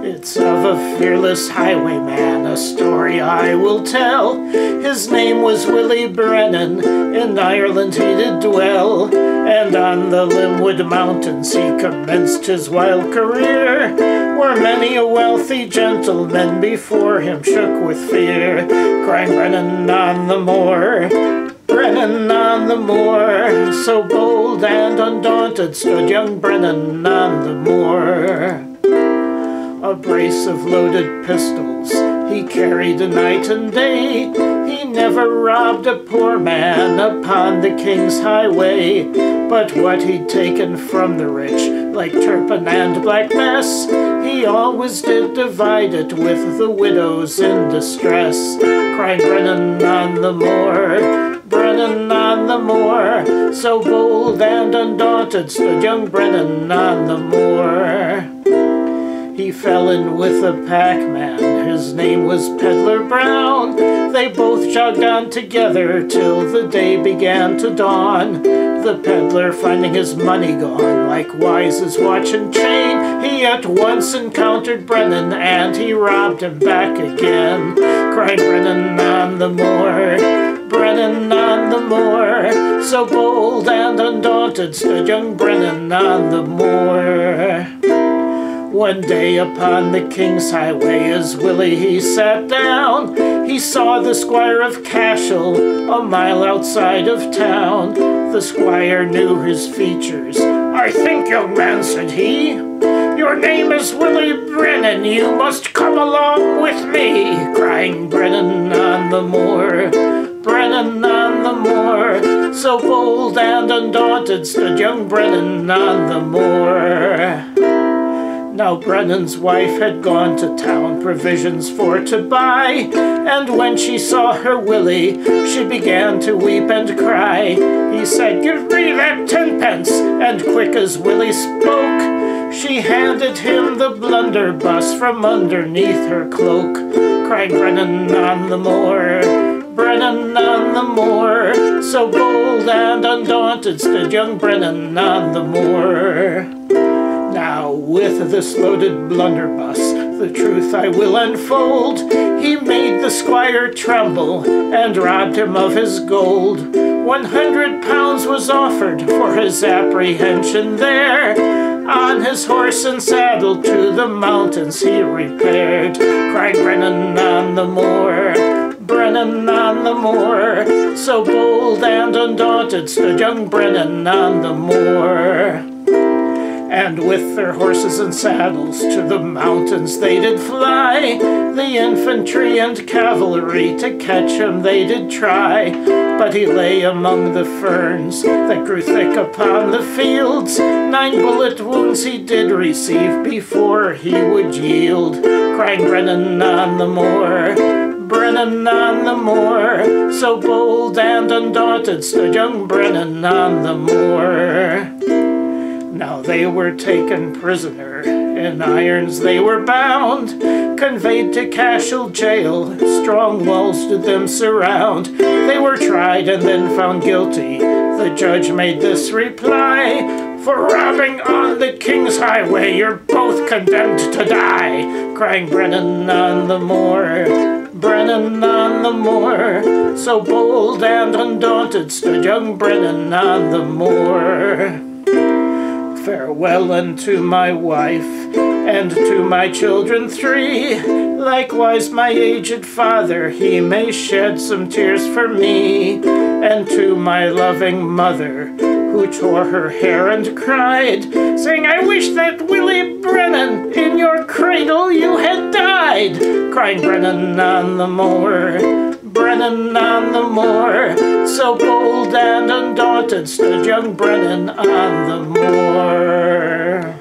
It's of a fearless highwayman, a story I will tell. His name was Willie Brennan, in Ireland he did dwell, and on the Limwood mountains he commenced his wild career, where many a wealthy gentleman before him shook with fear, crying Brennan on the moor, Brennan on the moor. So bold and undaunted stood young Brennan on the moor. A brace of loaded pistols he carried night and day. He never robbed a poor man upon the king's highway, but what he'd taken from the rich, like turpin and black mess, he always did divide it with the widows in distress, crying Brennan on the moor, Brennan on the moor. So bold and undaunted stood young Brennan on the moor. He fell in with a packman, his name was Peddler Brown. They both jogged on together till the day began to dawn. The peddler, finding his money gone, likewise his watch and chain, he at once encountered Brennan, and he robbed him back again, cried Brennan on the moor, Brennan on the moor. So bold and undaunted stood young Brennan on the moor. One day upon the king's highway as Willie he sat down, he saw the squire of Cashel a mile outside of town. The squire knew his features. "I think, young man," said he, "your name is Willie Brennan, you must come along with me," crying Brennan on the moor, Brennan on the moor. So bold and undaunted stood young Brennan on the moor. Now Brennan's wife had gone to town provisions for to buy, and when she saw her Willie, she began to weep and cry. He said, "Give me that 10 pence," and quick as Willie spoke, she handed him the blunderbuss from underneath her cloak, crying Brennan on the moor, Brennan on the moor. So bold and undaunted stood young Brennan on the moor. Now with this loaded blunderbuss, the truth I will unfold. He made the squire tremble, and robbed him of his gold. 100 pounds was offered for his apprehension there. On his horse and saddle to the mountains he repaired, crying Brennan on the moor, Brennan on the moor. So bold and undaunted stood young Brennan on the moor. And with their horses and saddles to the mountains they did fly. The infantry and cavalry to catch him they did try. But he lay among the ferns that grew thick upon the fields. 9 bullet wounds he did receive before he would yield, crying Brennan on the moor, Brennan on the moor. So bold and undaunted stood young Brennan on the moor. Now they were taken prisoner, in irons they were bound, conveyed to Cashel jail, strong walls did them surround. They were tried and then found guilty. The judge made this reply, "For robbing on the king's highway, you're both condemned to die," crying Brennan on the moor, Brennan on the moor. So bold and undaunted stood young Brennan on the moor. Farewell unto my wife, and to my children 3, likewise my aged father, he may shed some tears for me, and to my loving mother, who tore her hair and cried, saying, "I wish that Willie Brennan, in your cradle you had died," crying Brennan on the moor, Brennan on the moor. So bold and undaunted stood young Brennan on the moor.